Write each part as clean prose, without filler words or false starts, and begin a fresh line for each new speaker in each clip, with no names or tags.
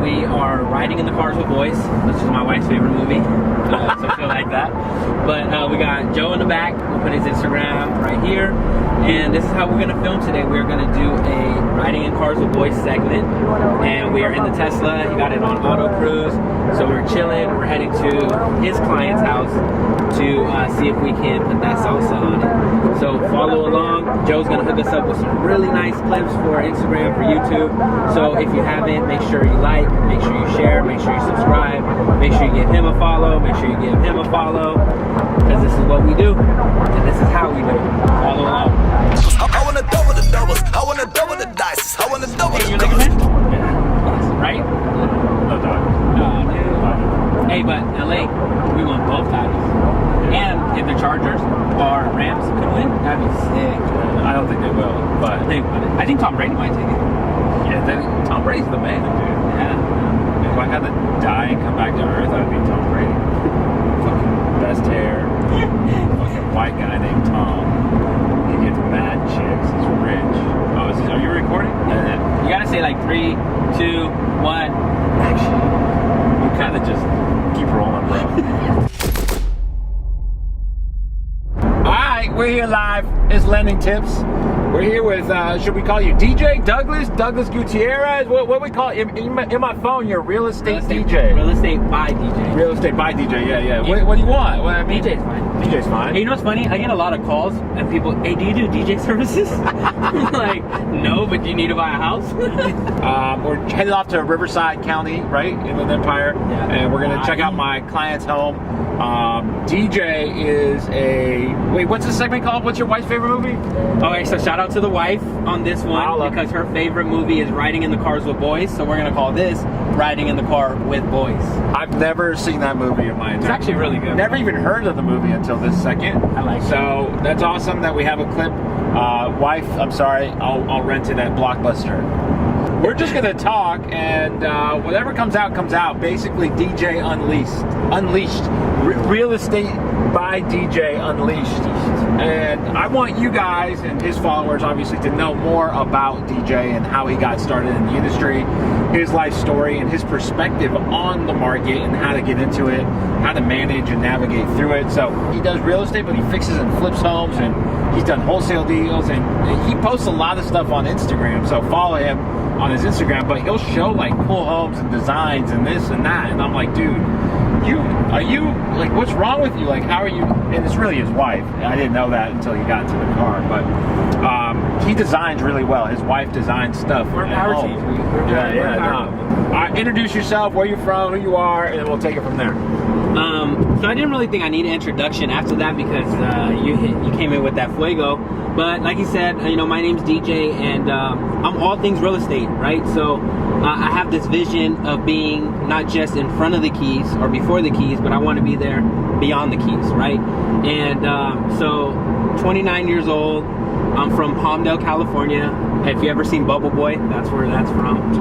we are riding in the cars with boys, which is my wife's favorite movie. So I feel like that. But we got Joe in the back. We'll put his Instagram right here. And this is how we're gonna film today. We're gonna do a riding in cars with boys segment. And we are in the Tesla. He got it on auto cruise. So we're chilling. We're heading to his client's house to see if we can put that salsa on it. So follow along. Joe's gonna hook us up with some really nice clips for Instagram, for YouTube. So if you haven't, make sure you like, make sure you share, make sure you subscribe, make sure you give him a follow, make sure you give him a follow, because this is what we do, and this is how we do it. Follow along.
I wanna double the doubles, I wanna double the dice, I wanna double
Hey,
the
you're looking at?
doubles.
Yeah. Right?
No dog.
Oh, dude. Hey, but LA, we want both titles. And if the Chargers or Rams could win, that'd be sick.
I don't think they will, but
I think Tom Brady might take it.
yeah, Tom Brady's the man, dude.
Yeah.
If I had to die and come back to Earth, I'd be Tom Brady. Fucking best hair, fucking white guy named Tom. He gets mad chicks. He's rich. Oh, are you recording?
Yeah. You gotta say like 3, 2, 1, action.
You kind of just keep rolling, bro. Alright, we're here live. It's Lending Tips. We're here with, should we call you DJ Douglas Gutierrez? What we call you? In my phone, you're real estate DJ.
Real estate by DJ.
Real estate by DJ, yeah. What do you want? Well, I mean,
DJ's fine.
DJ's fine.
Hey, you know what's funny? I get a lot of calls and people, hey, do you do DJ services? I'm like, no, but do you need to buy a house?
We're headed off to Riverside County, right, Inland Empire,
Yeah.
and we're gonna check out my client's home. DJ is wait, what's this segment called? What's your wife's favorite movie?
Okay, so shout out to the wife on this one
Holla.
because her favorite movie is Riding in the Cars with Boys. So we're gonna call this Riding in the Car with Boys.
I've never seen that movie in my entire
It's actually really good.
Never even heard of the movie until this second.
I like it.
So that's awesome that we have a clip. Wife, I'm sorry, I'll rent it at Blockbuster. We're just gonna talk, and whatever comes out, comes out. Basically, DJ Unleashed, real estate by DJ Unleashed. And I want you guys and his followers, obviously, to know more about DJ and how he got started in the industry, his life story, and his perspective on the market and how to get into it, how to manage and navigate through it. So he does real estate, but he fixes and flips homes, and he's done wholesale deals, and he posts a lot of stuff on Instagram. So follow him on his Instagram, but he'll show like cool homes and designs and this and that, and I'm like, dude, are you like, what's wrong with you? Like, how are you? And it's really his wife. I didn't know that until he got into the car, but he designs really well. His wife designs stuff.
We're power team.
Introduce yourself, where you're from, who you are, and then we'll take it from there.
So I didn't really think I need an introduction after that because you came in with that fuego. But like you said, my name's DJ, and I'm all things real estate, right? So I have this vision of being not just in front of the keys or before the keys, but I want to be there beyond the keys, right? And so 29 years old. I'm from Palmdale, California. If you ever seen Bubble Boy, that's where that's from.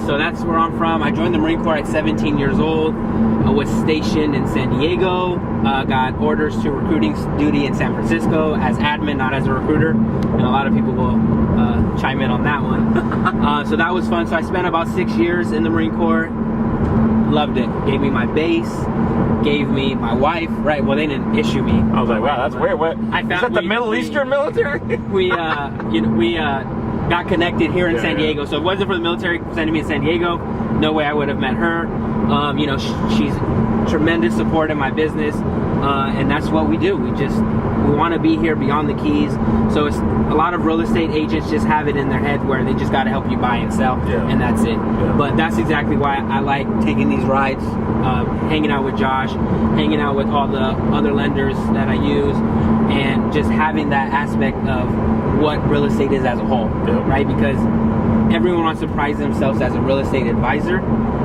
So that's where I'm from. I joined the Marine Corps at 17 years old. I was stationed in San Diego. Got orders to recruiting duty in San Francisco as admin, not as a recruiter. And a lot of people will chime in on that one. So that was fun. So I spent about 6 years in the Marine Corps. Loved it. Gave me my base. Gave me my wife. Right. Well, they didn't issue me.
I was like, wow, that's weird. What?
I found
is that the Middle Eastern military?
we got connected here in San Diego. So if it wasn't for the military sending me in San Diego, no way I would have met her. She's tremendous support in my business, and that's what we do. We want to be here beyond the keys. So it's a lot of real estate agents just have it in their head where they just got to help you buy and sell, and that's it.
Yeah.
But that's exactly why I like taking these rides, hanging out with Josh, hanging out with all the other lenders that I use, and just having that aspect of what real estate is as a whole, right? Because everyone wants to prize themselves as a real estate advisor,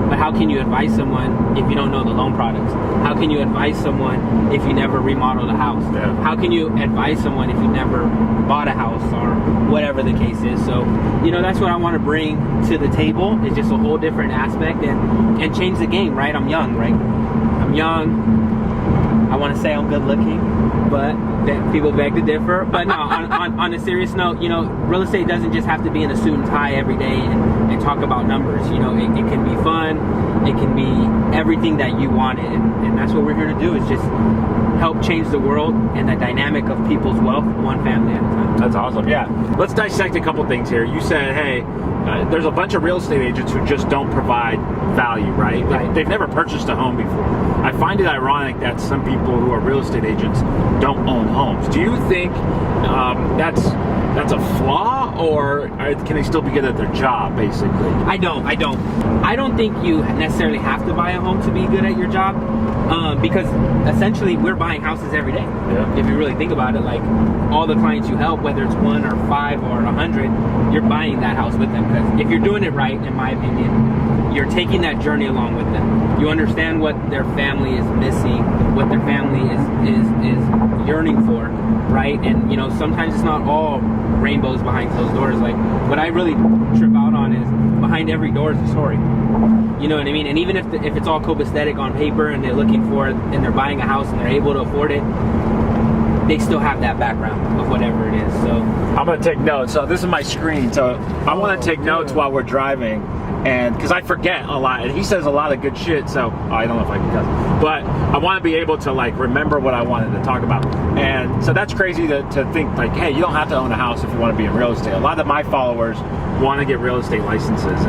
but how can you advise someone if you don't know the loan products? How can you advise someone if you never remodeled a house?
Yeah.
How can you advise someone if you never bought a house or whatever the case is? So, that's what I want to bring to the table. It's just a whole different aspect and change the game, right? I'm young, right? I'm young. I want to say I'm good looking, but people beg to differ. But no, on a serious note, real estate doesn't just have to be in a suit and tie every day and talk about numbers. It can be fun. it can be everything that you want it, and that's what we're here to do, is just help change the world and the dynamic of people's wealth, one family at a time.
That's awesome. Yeah. Let's dissect a couple things here. You said, hey, there's a bunch of real estate agents who just don't provide value, right?
Right.
They've never purchased a home before. I find it ironic that some people who are real estate agents don't own homes. Do you think that's a flaw, or can they still be good at their job, basically?
I don't think you necessarily have to buy a home to be good at your job, because essentially we're buying houses every day.
Yeah.
If you really think about it, like all the clients you help, whether it's 1 or 5 or 100, you're buying that house with them. Because if you're doing it right, in my opinion, you're taking that journey along with them. You understand what their family is missing, what their family is yearning for, right? And you know, sometimes it's not all rainbows behind closed doors. Like what I really trip out on is behind every door is a story. You know what I mean? And even if it's all copacetic on paper and they're looking for it and they're buying a house and they're able to afford it, they still have that background of whatever it is. So
I'm going to take notes. So this is my screen. So I want to take notes while we're driving, and because I forget a lot, and he says a lot of good shit. So I don't know if I can cuss, but I want to be able to like remember what I wanted to talk about. And so that's crazy to think like, hey, you don't have to own a house if you want to be in real estate. A lot of my followers want to get real estate licenses,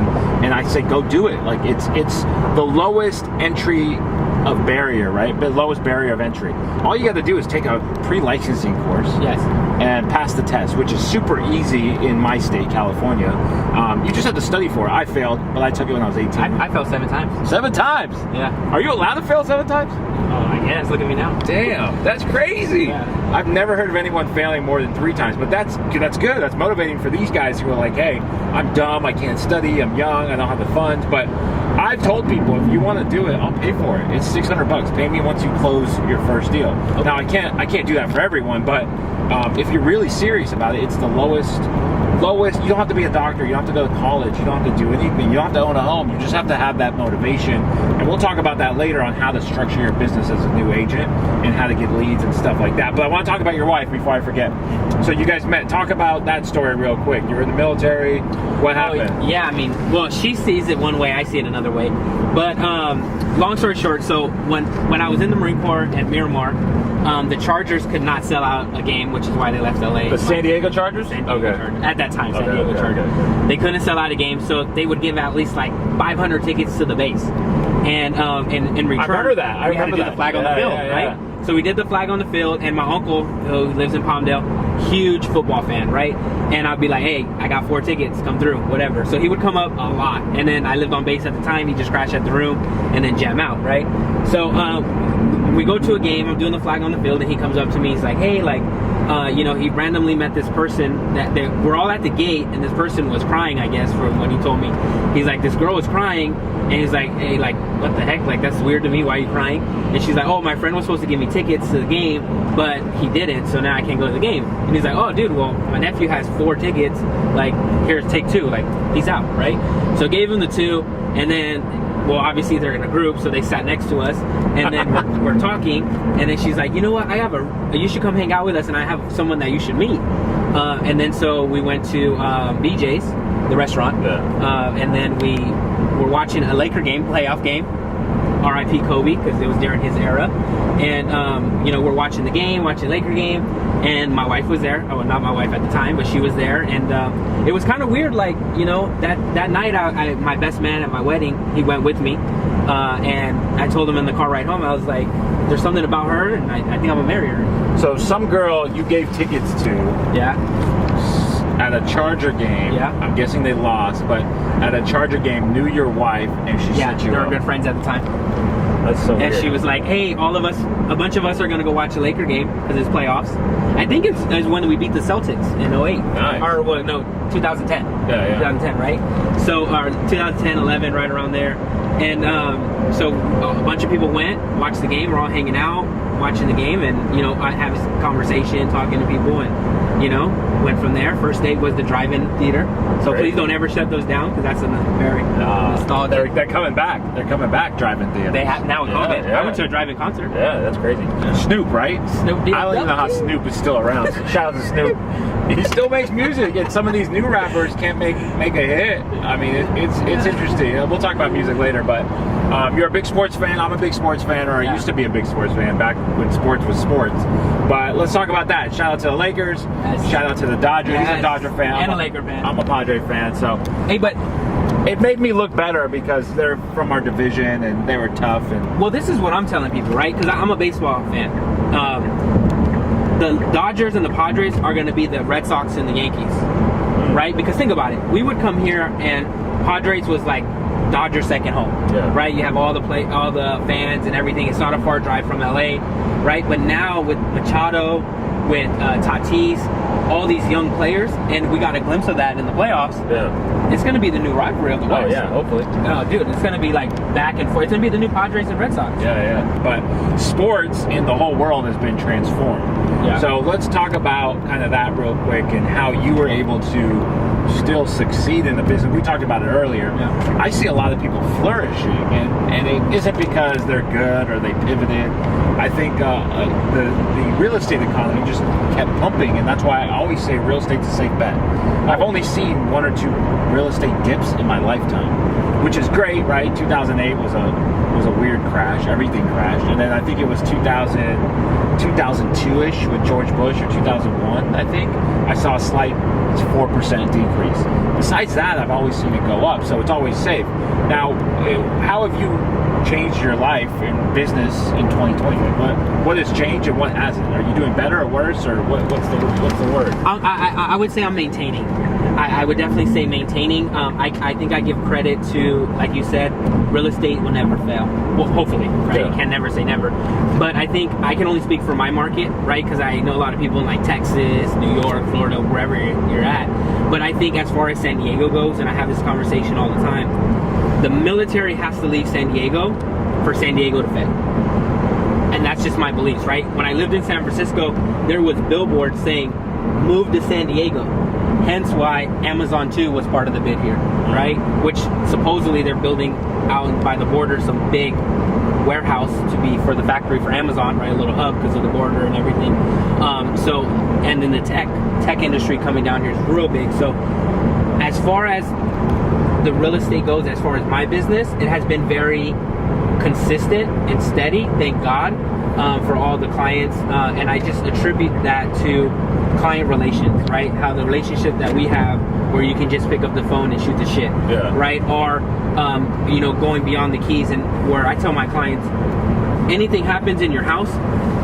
and I say go do it. Like it's the lowest entry of barrier, right? The lowest barrier of entry. All you got to do is take a pre-licensing course.
yes.
And pass the test, which is super easy in my state, California. You just have to study for it. I failed, but I took it when I was 18.
I fell 7 times.
7 times?
Yeah.
Are you allowed to fail 7 times?
Oh, I guess. Look at me now.
Damn, that's crazy.
Yeah.
I've never heard of anyone failing more than 3 times, but that's good. That's motivating for these guys who are like, hey, I'm dumb, I can't study, I'm young, I don't have the funds. But I've told people, if you want to do it, I'll pay for it. It's $600. Pay me once you close your first deal. Okay. Now I can't do that for everyone, but if you're really serious about it, it's the lowest. You don't have to be a doctor, you don't have to go to college, you don't have to do anything, you don't have to own a home, you just have to have that motivation. And we'll talk about that later on how to structure your business as a new agent and how to get leads and stuff like that. But I want to talk about your wife before I forget. So you guys met. Talk about that story real quick. You were in the military. What happened?
Yeah, I mean, well, she sees it one way, I see it another way. But long story short, so when I was in the Marine Corps at Miramar, the Chargers could not sell out a game, which is why they left LA.
The San Diego Chargers?
San Diego Chargers. At that time, San Diego Chargers.
Okay.
They couldn't sell out a game, so they would give at least like 500 tickets to the base. And in return,
I remember that.
We had to do the flag on the field, right? So we did the flag on the field, and my uncle, who lives in Palmdale, huge football fan, right? And I'd be like, hey, I got 4 tickets, come through, whatever. So he would come up a lot, and then I lived on base at the time. He'd just crash at the room and then jam out, right? So we go to a game, I'm doing the flag on the field, and he comes up to me, he's like, hey, like, you know, he randomly met this person that we're all at the gate, and this person was crying, I guess, from what he told me. He's like, this girl was crying, and he's like, hey, like, what the heck? Like, that's weird to me. Why are you crying? And she's like, oh, my friend was supposed to give me tickets to the game, but he didn't, so now I can't go to the game. And he's like, oh, dude, well, my nephew has 4 tickets. Like, here, take 2. Like, peace out, right? So gave him the 2, and then, well, obviously they're in a group, so they sat next to us, and then we're talking, and then she's like, you know what, you should come hang out with us, and I have someone that you should meet. And then so we went to BJ's, the restaurant, and then we were watching a Laker game, playoff game, R.I.P. Kobe, because it was during his era, and you know, we're watching the game, watching the Laker game, and my wife was there. Oh, not my wife at the time, but she was there, and it was kind of weird, like, you know, that night, my best man at my wedding, he went with me, and I told him in the car ride home, I was like, there's something about her, and I think I'm gonna marry her.
So some girl you gave tickets to, at a Charger game.
Yeah.
I'm guessing they lost, but at a Charger game knew your wife, and she set you
they were
up.
good friends at the time.
That's so weird.
And she was like, hey, a bunch of us are going to go watch a Laker game because it's playoffs. I think it's when we beat the Celtics in 08.
Nice.
Or, well, no, 2010.
Yeah.
2010, right? So, 2010, 11, right around there. And so a bunch of people went, watched the game. We're all hanging out, watching the game. And, you know, I have a conversation, talking to people. And, you know, went from there. First date was the drive-in theater. So
Great.
please don't ever shut those down because that's a very nostalgic.
They're coming back. They're coming back, drive-in theaters.
They have now. now with COVID.
Yeah.
I went to a drive-in concert.
Yeah, that's crazy. Snoop, right?
Snoop Dogg.
I don't even know how Snoop is still around. Shout out to Snoop. He still makes music, and some of these new rappers can't make a hit. I mean, it's interesting. We'll talk about music later, but you're a big sports fan. I'm a big sports fan, or I used to be a big sports fan back when sports was sports. But let's talk about that. Shout out to the Lakers.
Yes.
Shout out to the Dodgers.
Yes.
He's a Dodger fan.
And a Laker fan.
I'm a Padre fan. So
Hey, but
it made me look better because they're from our division and they were tough. And
well, this is what I'm telling people, right? Because I'm a baseball fan. The Dodgers and the Padres are going to be the Red Sox and the Yankees, right? Because think about it. We would come here and Padres was like Dodgers second home, right? You have all the fans and everything. It's not a far drive from LA, right? But now with Machado, with Tatis, all these young players, and we got a glimpse of that in the playoffs.
yeah.
It's going to be the new rivalry of the West.
Oh yeah, hopefully.
Oh, dude, it's going to be like back and forth. It's going to be the new Padres and Red Sox.
Yeah. But sports in the whole world has been transformed.
Yeah.
So let's talk about kind of that real quick and how you were able to still succeed in the business. We talked about it earlier.
Yeah.
I see a lot of people flourishing, and it isn't because they're good or they pivoted. I think the real estate economy just kept pumping, and that's why I always say real estate's a safe bet. I've only seen one or two real estate dips in my lifetime, which is great, right? 2008 was a weird crash. Everything crashed, and then I think it was 2002-ish with George Bush, or 2001, I think. I saw a slight 4% decrease. Besides that, I've always seen it go up, so it's always safe. Now, how have you changed your life and business in 2020? What has changed and what hasn't? Are you doing better or worse, or what's the word?
I would say I'm maintaining. I would definitely say maintaining. I think I give credit to, like you said, real estate will never fail. Well, hopefully, right?
Yeah.
You can never say never. But I think I can only speak for my market, right? Because I know a lot of people in like Texas, New York, Florida, wherever you're at. But I think as far as San Diego goes, and I have this conversation all the time, the military has to leave San Diego for San Diego to fail. And that's just my beliefs, right? When I lived in San Francisco, there was billboards saying, move to San Diego. Hence why Amazon 2 was part of the bid here, right? Which supposedly they're building out by the border some big warehouse to be for the factory for Amazon, right? A little hub because of the border and everything. And then the tech industry coming down here is real big. So as far as the real estate goes, as far as my business, it has been very consistent and steady, thank God, for all the clients. And I just attribute that to client relations, right? How the relationship that we have where you can just pick up the phone and shoot the shit, right? Or, going beyond the keys, and where I tell my clients, anything happens in your house,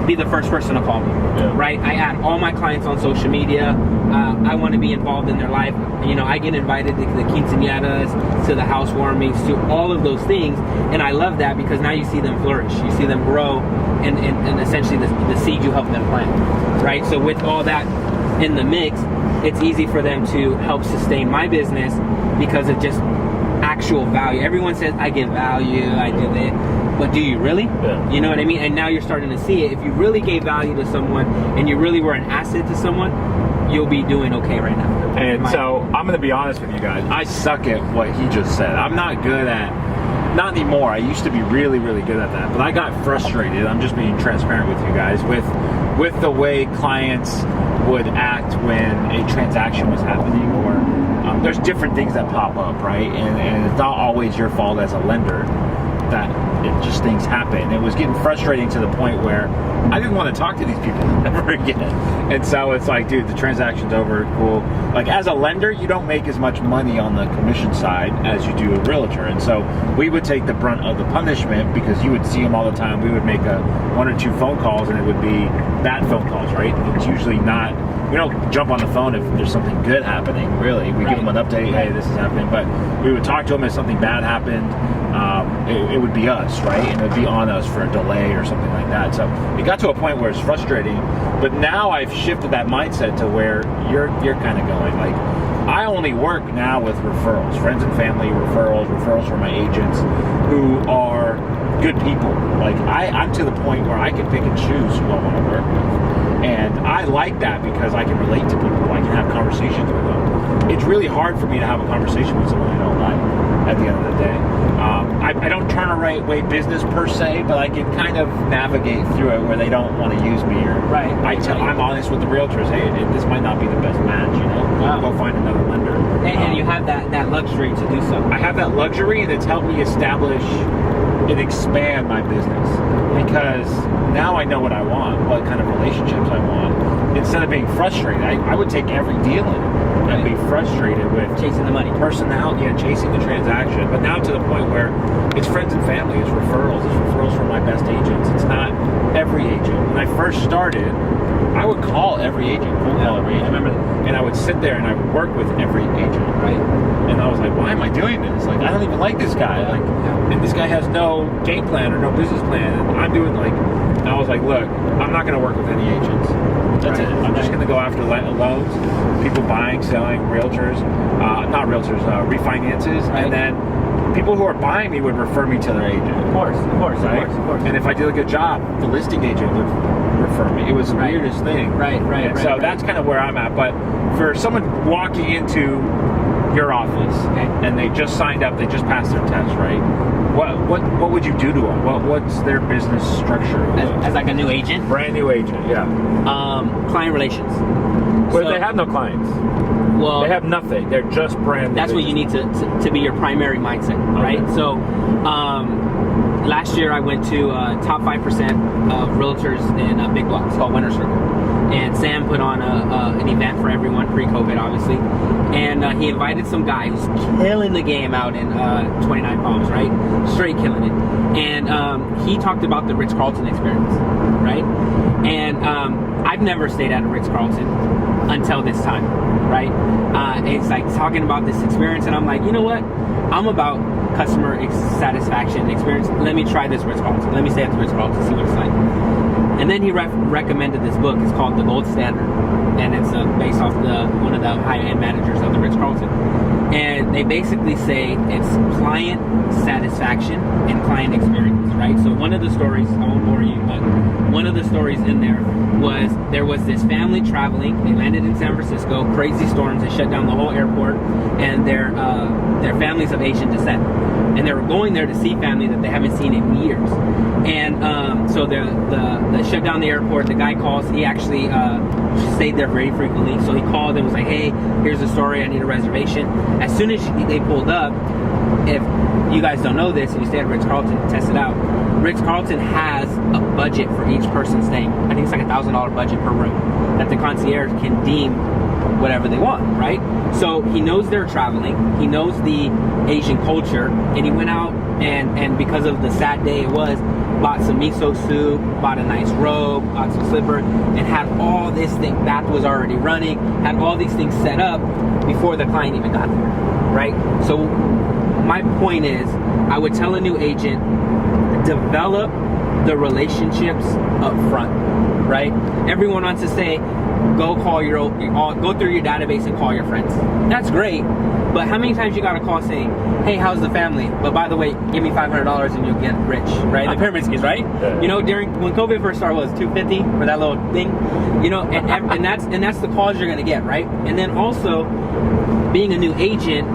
be the first person to call me, right? I add all my clients on social media. I want to be involved in their life. I get invited to the quinceañeras, to the housewarmings, to all of those things. And I love that because now you see them flourish. You see them grow and essentially the seed you help them plant, right? So with all that in the mix, it's easy for them to help sustain my business because of just actual value. Everyone says, I give value, I do that. But do you really?
Yeah.
You know what I mean? And now you're starting to see it. If you really gave value to someone and you really were an asset to someone, you'll be doing okay right now.
And so I'm going to be honest with you guys. I suck at what he just said. I'm not good at, not anymore. I used to be really, really good at that. But I got frustrated. I'm just being transparent with you guys with the way clients would act when a transaction was happening, or there's different things that pop up, right? And it's not always your fault as a lender that it just things happen. It was getting frustrating to the point where I didn't want to talk to these people ever again. And so it's like, dude, the transaction's over, cool. Like as a lender, you don't make as much money on the commission side as you do a realtor. And so we would take the brunt of the punishment because you would see them all the time. We would make one or two phone calls and it would be bad phone calls, right? It's usually not, we don't jump on the phone if there's something good happening, really. We give them an update, hey, this is happening. But we would talk to them if something bad happened. It would be us, right? And it would be on us for a delay or something like that. So it got to a point where it's frustrating. But now I've shifted that mindset to where you're kind of going. Like, I only work now with referrals, friends and family referrals from my agents who are good people. Like I'm to the point where I can pick and choose who I want to work with. And I like that because I can relate to people. I can have conversations with them. It's really hard for me to have a conversation with someone I don't like at the end of the day. I don't turn right way business per se, but I can kind of navigate through it where they don't want to use me. Or I'm honest with the realtors. Hey, this might not be the best match.
Wow.
Go find another lender.
And you have that luxury to do so.
I have that luxury, and it's helped me establish and expand my business, because now I know what I want, what kind of relationships I want. Instead of being frustrated, I would take every deal in it. I'd be frustrated with
chasing the money,
personality, and chasing the transaction. But now to the point where it's friends and family, it's referrals from my best agents. It's not every agent. When I first started, I would call every agent, call every agent. I remember that. And I would sit there and I would work with every agent, right? And I was like, why am I doing this? Like, I don't even like this guy. Like, and this guy has no game plan or no business plan. And I'm doing and I was like, look, I'm not going to work with any agents. That's it. I'm just going to go after loans, people buying, selling, realtors, refinances, and then people who are buying me would refer me to their agent.
Of course.
And if I did a good job, the listing agent would refer me. It was the weirdest thing.
Right.
So that's kind of where I'm at. But for someone walking into your office and they just signed up, they just passed their test, right? What would you do to them? What's their business structure?
As like a new agent?
Brand new agent, yeah.
Client relations.
Well, they have no clients.
Well,
they have nothing. They're just brand new.
That's what you need to be your primary mindset, right?
Okay.
So, last year I went to top 5% of realtors in big blocks called Winter Circle. And Sam put on an event for everyone pre-COVID, obviously. And he invited some guy who's killing the game out in 29 Palms, right? Straight killing it. And he talked about the Ritz-Carlton experience, right? And I've never stayed at a Ritz-Carlton until this time, right? It's like talking about this experience, and I'm like, you know what? I'm about customer satisfaction experience. Let me try this Ritz-Carlton. Let me stay at the Ritz-Carlton, see what it's like. And then he recommended this book. It's called The Gold Standard, and it's based off one of the high-end managers of the Ritz-Carlton. And they basically say it's client satisfaction and client experience, right? So one of the stories, I won't bore you, but one of the stories in there was this family traveling. They landed in San Francisco, crazy storms, they shut down the whole airport, and their families of Asian descent. And they were going there to see family that they haven't seen in years. And so they shut down the airport. The guy calls. He actually stayed there very frequently. So he called and was like, hey, here's the story. I need a reservation. As soon as they pulled up, if you guys don't know this and you stay at Ritz-Carlton, test it out. Ritz-Carlton has a budget for each person staying. I think it's like $1,000 budget per room that the concierge can deem whatever they want, right? So he knows they're traveling, he knows the Asian culture, and he went out and because of the sad day it was, bought some miso soup, bought a nice robe, bought some slippers, and had all this thing, bath was already running, had all these things set up before the client even got there, right? So my point is, I would tell a new agent, develop the relationships up front, right? Everyone wants to say, go through your database and call your friends. That's great, but how many times you got a call saying, hey, how's the family? But by the way, give me $500 and you'll get rich, right? The pyramid schemes, right?
Yeah.
You know, when COVID first started, was $250 for that little thing, you know, and that's the calls you're gonna get, right? And then also, being a new agent,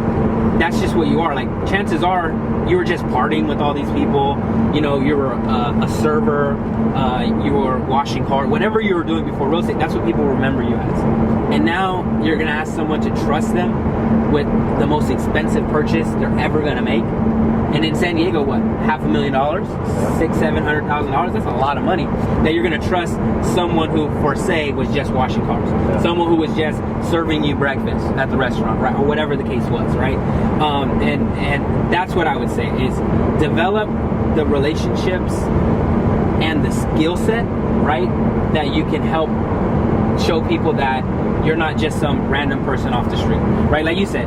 that's just what you are. Like, chances are you were just partying with all these people, you know, you were a server, you were washing cars, whatever you were doing before real estate, that's what people remember you as. And now you're gonna ask someone to trust them with the most expensive purchase they're ever gonna make. And in San Diego, what, $500,000, $600,000-$700,000? That's a lot of money that you're gonna trust someone who, for say, was just washing cars, someone who was just serving you breakfast at the restaurant, right, or whatever the case was, right? And that's what I would say is develop the relationships and the skill set, right, that you can help show people that you're not just some random person off the street, right? Like you said,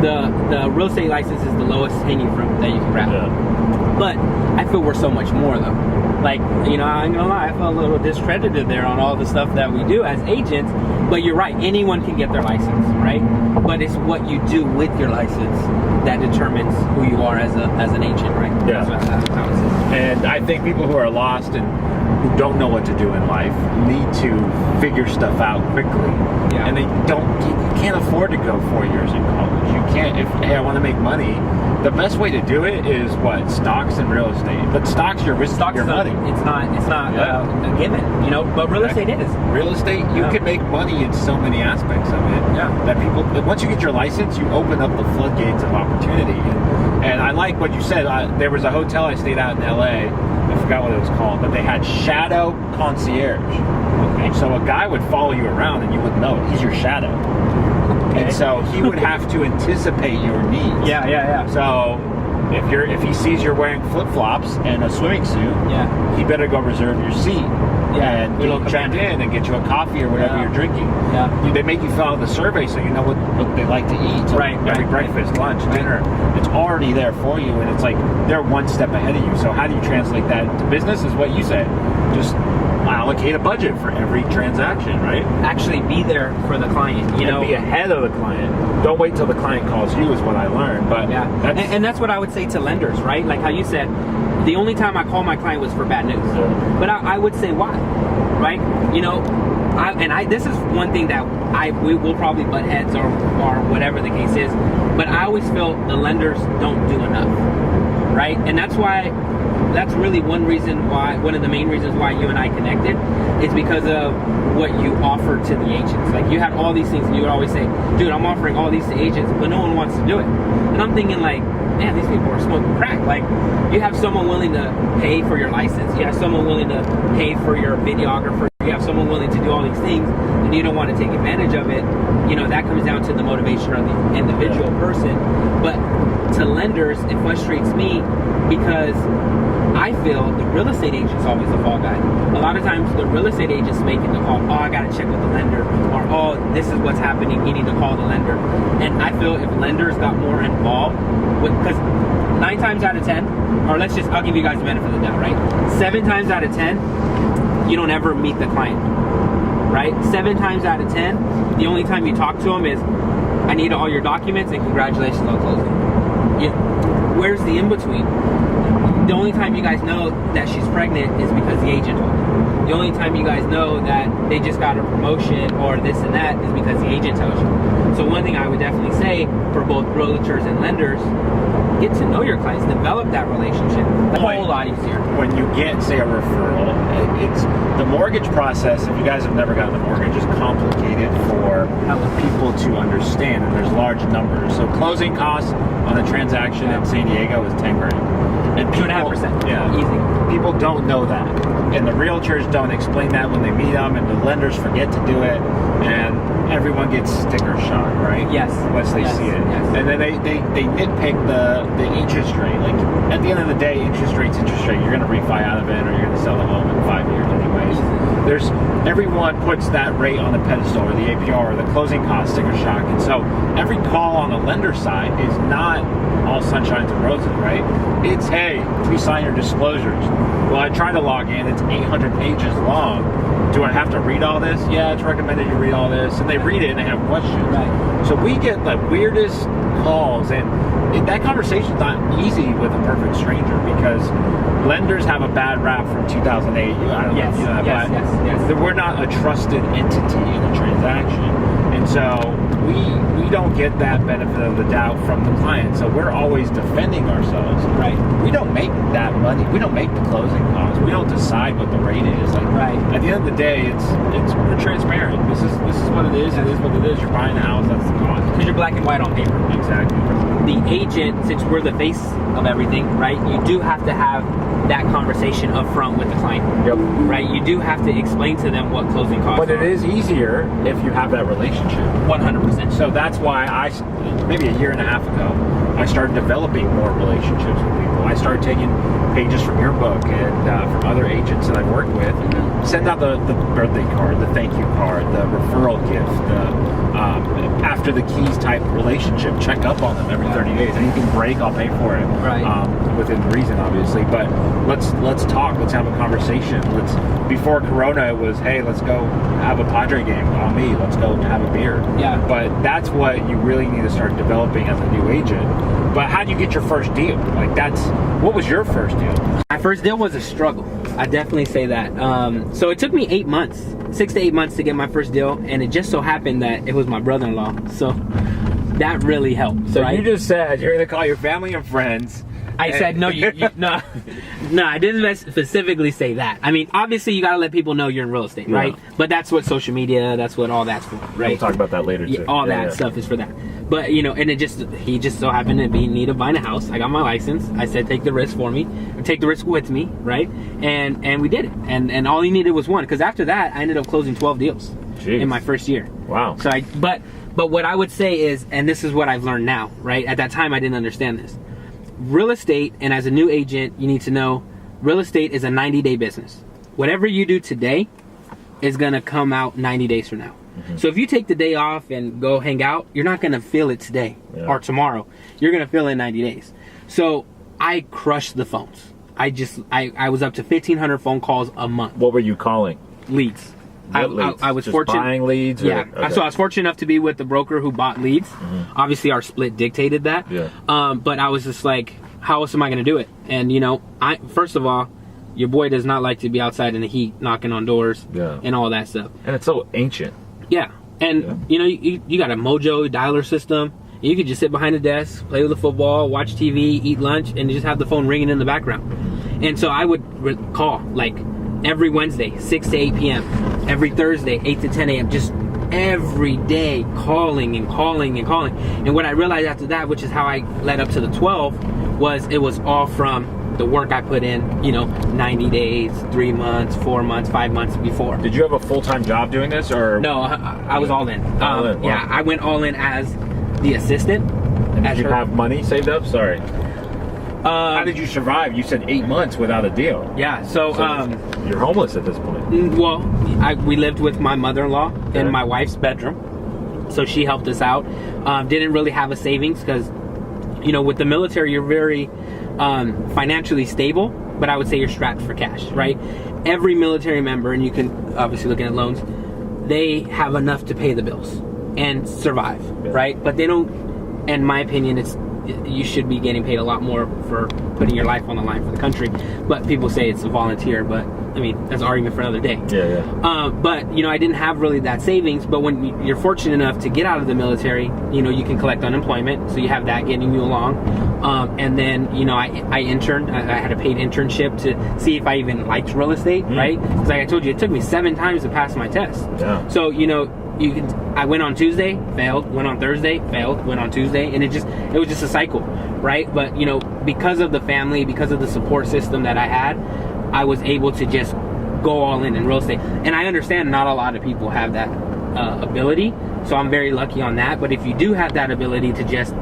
the real estate license is the lowest hanging fruit that you can grab. Yeah. But I feel we're so much more though. Like, you know, I ain't gonna lie, I felt a little discredited there on all the stuff that we do as agents. But you're right, anyone can get their license, right? But it's what you do with your license that determines who you are as an agent, right?
Yeah.
That's what I would say.
And I think people who are lost and who don't know what to do in life need to figure stuff out quickly.
Yeah.
And they you can't afford to go 4 years in college. You can't, if, hey, I want to make money, the best way to do it is what? Stocks and real estate. But stocks, you're risking your money.
It's not a given, you know, but real estate is.
Real estate, you can make money in so many aspects of it.
Yeah.
That people, once you get your license, you open up the floodgates of opportunity. And I like what you said. There was a hotel I stayed at in LA. I forgot what it was called, but they had shadow concierge. Okay. So a guy would follow you around and you wouldn't know it. He's your shadow. Okay. And so he would have to anticipate your needs.
Yeah.
So if he sees you're wearing flip-flops and a swimming suit, he better go reserve your seat. And get you checked in and get you a coffee or whatever you're drinking. Yeah. They make you fill out the survey so you know what they like to eat. So every breakfast, lunch, dinner, it's already there for you, and it's like they're one step ahead of you. So how do you translate that to business? Is what you said. Just allocate a budget for every transaction, right?
Actually be there for the client, you know.
Be ahead of the client. Don't wait till the client calls you is what I learned. But
and that's what I would say to lenders, right? Like how you said, the only time I call my client was for bad news. But I would say why, right? You know, this is one thing that we will probably butt heads or whatever the case is, but I always feel the lenders don't do enough, right? And that's really one of the main reasons why you and I connected is because of what you offer to the agents. Like you had all these things and you would always say, dude, I'm offering all these to agents, but no one wants to do it. And I'm thinking like, man, these people are smoking crack. Like you have someone willing to pay for your license. You have someone willing to pay for your videographer. You have someone willing to do all these things and you don't want to take advantage of it. You know, that comes down to the motivation of the individual person. But to lenders, it frustrates me because I feel the real estate agent's always the fall guy. A lot of times the real estate agent's making the call, I gotta check with the lender, or this is what's happening, you need to call the lender. And I feel if lenders got more involved, because 9 times out of 10, or I'll give you guys the benefit of the doubt, right? 7 times out of 10, you don't ever meet the client, right? 7 times out of 10, the only time you talk to them is, I need all your documents and congratulations on closing. Where's the in-between? The only time you guys know that she's pregnant is because the agent told you. The only time you guys know that they just got a promotion or this and that is because the agent tells you. So one thing I would definitely say for both realtors and lenders, get to know your clients, develop that relationship. A whole lot easier.
When you get, say, a referral, it's the mortgage process. If you guys have never gotten a mortgage, is complicated for people to understand, and there's large numbers. So closing costs on a transaction in San Diego is 10 grand. And
2.5%.
Yeah,
easy.
People don't know that, and the realtors don't explain that when they meet them, and the lenders forget to do it, and everyone gets sticker shock, right?
Yes.
Once they see it, and then they nitpick the interest rate. Like at the end of the day, interest rate's interest rate. You're going to refi out of it, or you're going to sell the home in 5 years anyways. Everyone puts that rate on the pedestal, or the APR, or the closing cost sticker shock, and so every call on the lender side is not all sunshine and roses, right? It's, hey, please sign your disclosures. Well, I try to log in, it's 800 pages long. Do I have to read all this? Yeah, it's recommended you read all this. And they read it and they have questions. Right. So we get the weirdest calls, and that conversation's not easy with a perfect stranger because lenders have a bad rap from 2008. I don't know if you know that, but we're not a trusted entity in a transaction. And so we don't get that benefit of the doubt from the client. So we're always defending ourselves.
Right.
We don't make that money. We don't make the closing costs. We don't decide what the rate is. Like at the end of the day, we're transparent. This is what it is. It is what it is. You're buying a house. That's the cost.
Because you're black and white on paper.
Exactly.
The agent, since we're the face of everything, right? You do have to have that conversation up front with the client.
Yep.
Right? You do have to explain to them what closing costs are.
But it is easier if you have that relationship.
100%.
So that's why maybe a year and a half ago, I started developing more relationships with people. I started taking pages from your book and from other agents that I've worked with. Send out the birthday card, the thank you card, the referral gift, the after the keys type relationship. Check up on them every 30 days. Anything break, I'll pay for it.
Right.
Within reason, obviously. But let's talk. Let's have a conversation. Before Corona, it was, hey, let's go have a Padre game on me. Let's go have a beer.
Yeah.
But that's what you really need to start developing as a new agent. But how do you get your first deal? What was your first deal?
My first deal was a struggle. I definitely say that. So it took me 8 months, 6 to 8 months to get my first deal, and it just so happened that it was my brother-in-law. So that really helped.
So
right?
you just said you're going to call your family and friends.
I said no. No, no. I didn't specifically say that. I mean, obviously, you got to let people know you're in real estate, right? But that's what social media. That's what all that's for, right?
We'll talk about that later too.
Yeah, all that stuff is for that. But you know, and he just so happened to be in need of buying a house. I got my license. I said, take the risk for me, or take the risk with me, right? And we did it. And all he needed was one. Because after that, I ended up closing 12 deals in my first year.
Wow.
So but what I would say is, and this is what I've learned now, right? At that time, I didn't understand this. Real estate, and as a new agent, you need to know real estate is a 90-day business. Whatever you do today is going to come out 90 days from now. So if you take the day off and go hang out, you're not going to feel it today or tomorrow. You're going to feel it in 90 days. So I crushed the phones. I was up to 1,500 phone calls a month.
What were you calling?
Leads.
Leads?
I was
Just
fortunate.
buying leads?
Yeah.
Okay.
So I was fortunate enough to be with the broker who bought leads. Obviously, our split dictated that.
Yeah.
But I was just like, how else am I going to do it? And, you know, first of all, your boy does not like to be outside in the heat, knocking on doors and all that stuff.
And it's so ancient.
Yeah. And, you know, you got a Mojo dialer system. You could just sit behind a desk, play with the football, watch TV, eat lunch, and just have the phone ringing in the background. And so I would call, like, every Wednesday, 6 to 8 p.m. Every Thursday, 8 to 10 a.m. Just every day calling and calling and calling. And what I realized after that, which is how I led up to the 12, was it was all from the work I put in, you know, 90 days, 3 months, 4 months, 5 months before.
Did you have a full-time job doing this, or?
No, I was all in.
All in. Wow.
Yeah, I went all in as the assistant.
And did you have money saved up? Sorry. How did you survive? You said 8 months without a deal.
Yeah, so
you're homeless at this point.
Well, we lived with my mother-in-law in my wife's bedroom, so she helped us out. Didn't really have a savings because, you know, with the military, you're very financially stable, but I would say you're strapped for cash, right? Every military member, and you can obviously look at loans, they have enough to pay the bills and survive, right? But they don't, in my opinion, you should be getting paid a lot more for putting your life on the line for the country. But people say it's a volunteer, but I mean, that's an argument for another day. But, you know, I didn't have really that savings. But when you're fortunate enough to get out of the military, you know, you can collect unemployment. So you have that getting you along. And then, you know, I interned. I had a paid internship to see if I even liked real estate, right? Because like I told you, it took me 7 times to pass my test. So, you know, I went on Tuesday, failed, went on Thursday, failed, went on Tuesday, and it was just a cycle, right? But, you know, because of the family, because of the support system that I had, I was able to just go all in real estate. And I understand not a lot of people have that ability, so I'm very lucky on that. But if you do have that ability to just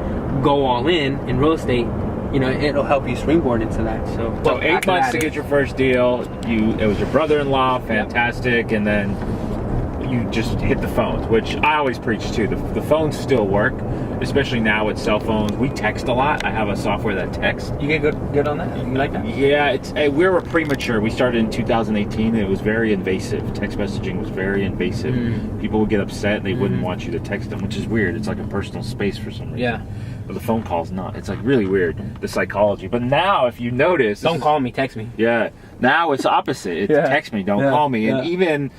go all in real estate, you know, it'll help you springboard into that. So
8 months to get your first deal. It was your brother-in-law, fantastic, and then you just hit the phones, which I always preach to. The phones still work, especially now with cell phones. We text a lot. I have a software that texts.
You get good on that? You like that?
Yeah, we were premature. We started in 2018, and it was very invasive. Text messaging was very invasive. People would get upset, and they wouldn't want you to text them, which is weird. It's like a personal space for some reason.
Yeah.
But the phone call's not. It's like really weird, the psychology. But now, if you notice...
Don't call me, text me.
Yeah. Now it's opposite. It's text me, don't call me. And even...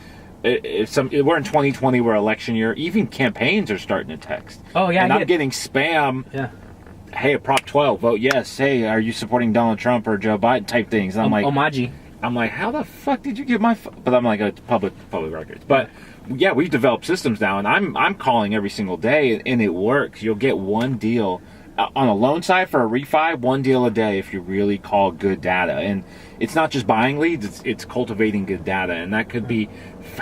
we're in 2020, we're election year. Even campaigns are starting to text.
Oh yeah,
and I'm getting spam.
Yeah.
Hey, Prop 12, vote yes. Hey, are you supporting Donald Trump or Joe Biden? Type things. And I'm like,
Omaji.
I'm like, how the fuck did you get my? But I'm like, it's public records. But yeah, we've developed systems now, and I'm calling every single day, and it works. You'll get one deal on a loan side for a refi, one deal a day if you really call good data. And it's not just buying leads, it's cultivating good data, and that could be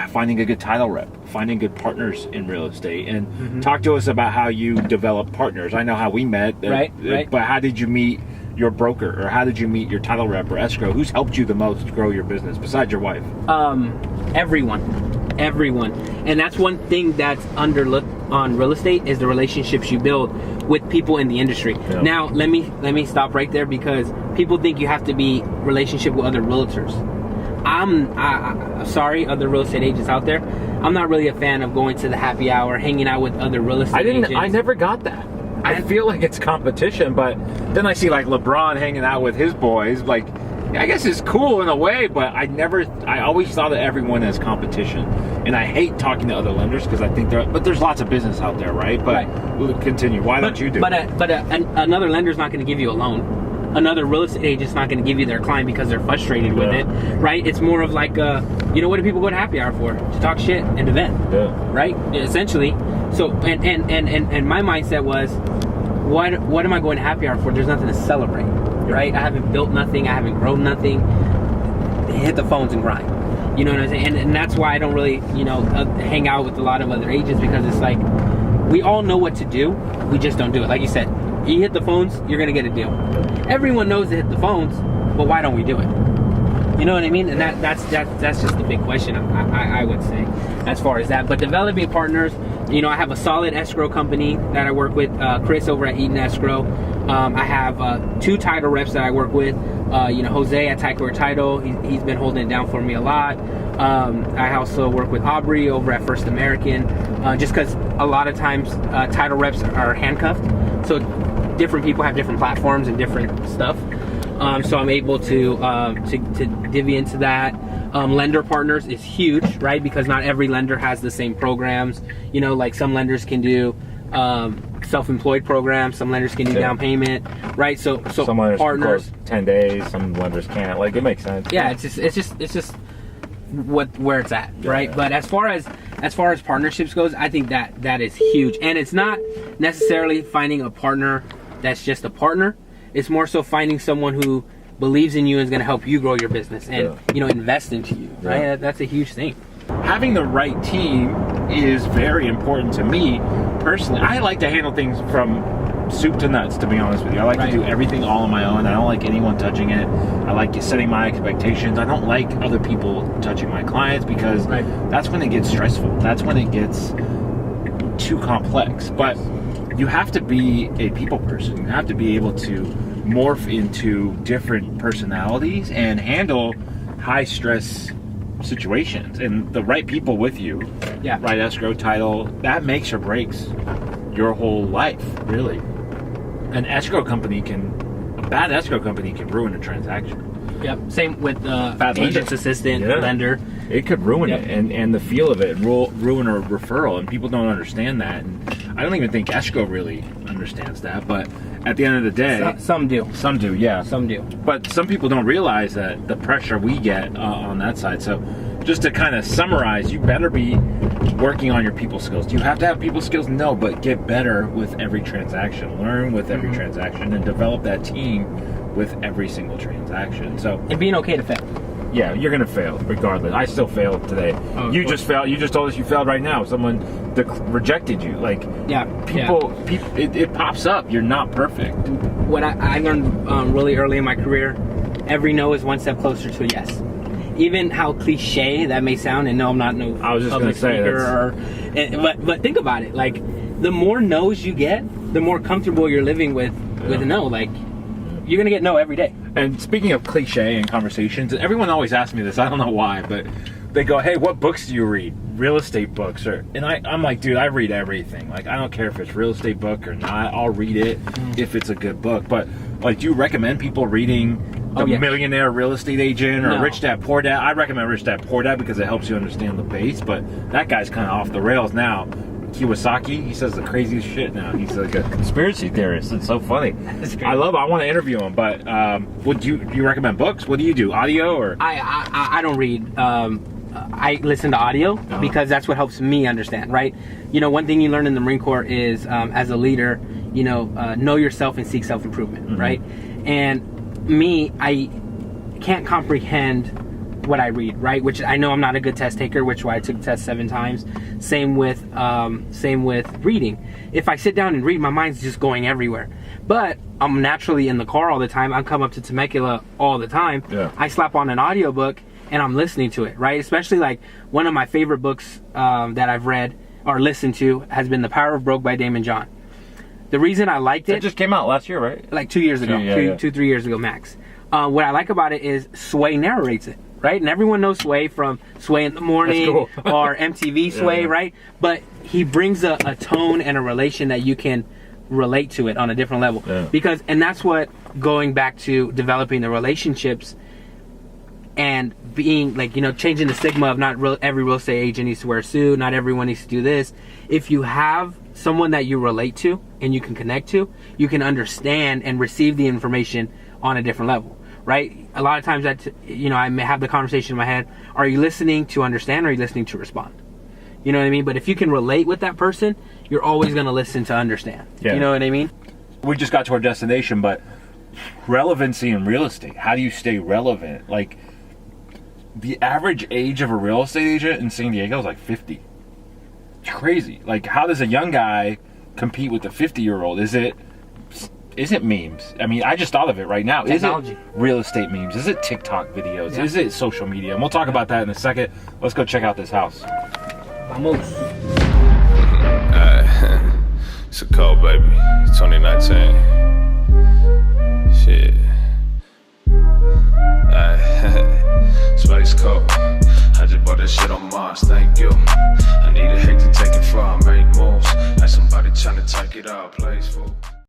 finding a good title rep, finding good partners in real estate. And talk to us about how you develop partners. I know how we met,
right.
But how did you meet your broker, or how did you meet your title rep or escrow? Who's helped you the most grow your business besides your wife?
Everyone. And that's one thing that's underlooked on real estate, is the relationships you build with people in the industry. Now let me stop right there, because people think you have to be relationship with other realtors. I'm sorry, other real estate agents out there, I'm not really a fan of going to the happy hour, hanging out with other real estate agents.
I never got that. I feel like it's competition, but then I see like LeBron hanging out with his boys. Like, I guess it's cool in a way, but I always thought of everyone as competition. And I hate talking to other lenders because I think but there's lots of business out there, right? But we'll continue. Why don't you do it?
But another lender's not going to give you a loan. Another real estate agent's not going to give you their client because they're frustrated with it, right? It's more of like, what do people go to happy hour for? To talk shit and to vent, right? Essentially. So, and my mindset was, what am I going to happy hour for? There's nothing to celebrate, right? I haven't built nothing. I haven't grown nothing. Hit the phones and grind. You know what I'm saying? And that's why I don't really, hang out with a lot of other agents, because it's like, we all know what to do. We just don't do it. Like you said, you hit the phones, you're going to get a deal. Everyone knows to hit the phones, but why don't we do it? You know what I mean? And that's just the big question, I would say, as far as that. But developing partners, I have a solid escrow company that I work with, Chris over at Eaton Escrow. I have 2 title reps that I work with. Jose at Tycor Title, he's been holding it down for me a lot. I also work with Aubrey over at First American, just because a lot of times title reps are handcuffed. So different people have different platforms and different stuff. So I'm able to divvy into that. Lender partners is huge, right? Because not every lender has the same programs. Like some lenders can do self-employed programs, some lenders can do down payment, right? So
some lenders
partners
can close 10 days, some lenders can't. Like, it makes sense.
Yeah, it's just where it's at, right? But as far as partnerships goes, I think that is huge. And it's not necessarily finding a partner that's just a partner. It's more so finding someone who believes in you and is going to help you grow your business and invest into you, right? That's a huge thing.
Having the right team is very important to me personally. I like to handle things from soup to nuts, to be honest with you. I like to do everything all on my own. I don't like anyone touching it. I like setting my expectations. I don't like other people touching my clients, because that's when it gets stressful. That's when it gets too complex. But you have to be a people person. You have to be able to morph into different personalities and handle high stress situations, and the right people with you, right escrow, title, that makes or breaks your whole life, really. A bad escrow company can ruin a transaction.
Yep. Same with
Bad
agent's
lender.
assistant, lender.
It could ruin it, and the feel of it, ruin a referral, and people don't understand that. And I don't even think escrow really understands that, but at the end of the day,
some do.
Some do, yeah.
Some do.
But some people don't realize that the pressure we get on that side. So just to kind of summarize, you better be working on your people skills. Do you have to have people skills? No, but get better with every transaction. Learn with every transaction, and develop that team with every single transaction. So,
and being okay to fail.
Yeah, you're gonna fail regardless. I still failed today. You just failed. You just told us you failed right now. Someone rejected you. Like, people, it pops up. You're not perfect.
What I learned really early in my career, every no is one step closer to a yes. Even how cliche that may sound, and no, I'm not no
I was just
public
gonna say
speaker, but think about it. Like, the more no's you get, the more comfortable you're living with a no. Like, you're gonna get no every day.
And speaking of cliche and conversations, everyone always asks me this. I don't know why, but they go, "Hey, what books do you read? Real estate books?" And I'm like, dude, I read everything. Like, I don't care if it's real estate book or not. I'll read it if it's a good book. But like, do you recommend people reading The Millionaire Real Estate Agent or Rich Dad Poor Dad? I recommend Rich Dad Poor Dad because it helps you understand the base. But that guy's kind of off the rails now. Kiyosaki, he says the craziest shit now. He's like a conspiracy theorist. It's so funny. I want to interview him, but do you recommend books? What do you do? Audio or?
I don't read. I listen to audio because that's what helps me understand, right? One thing you learn in the Marine Corps is, as a leader, know yourself and seek self-improvement, right? And me, I can't comprehend what I read, right? Which I know I'm not a good test taker, which why I took the test 7 times. Same with reading. If I sit down and read, my mind's just going everywhere. But I'm naturally in the car all the time. I come up to Temecula all the time. I slap on an audiobook and I'm listening to it, right? Especially like one of my favorite books that I've read or listened to has been The Power of Broke by Damon John. The reason I liked it...
It just came out last year, right?
Like 2 years ago. 3 years ago max. What I like about it is Sway narrates it. Right? And everyone knows Sway from Sway in the Morning or MTV Sway, right? But he brings a tone and a relation that you can relate to it on a different level. Because, and that's what, going back to developing the relationships, and being like, changing the stigma of every real estate agent needs to wear a suit, not everyone needs to do this. If you have someone that you relate to and you can connect to, you can understand and receive the information on a different level, right? A lot of times I may have the conversation in my head, are you listening to understand or are you listening to respond? You know what I mean? But if you can relate with that person, you're always going to listen to understand.
Yeah.
You know what I mean?
We just got to our destination, but relevancy in real estate. How do you stay relevant? Like, the average age of a real estate agent in San Diego is like 50. It's crazy. Like, how does a young guy compete with a 50-year-old? Is it memes? I mean, I just thought of it right now.
Technology.
Is it real estate memes? Is it TikTok videos?
Yeah.
Is it social media? And we'll talk about that in a second. Let's go check out this house.
Vamos.
It's a cold, baby. 2019. Shit. Space Coast. I just bought that shit on Mars, thank you. I need a hate to take it far, make moves. Like somebody trying to take it out, plays for.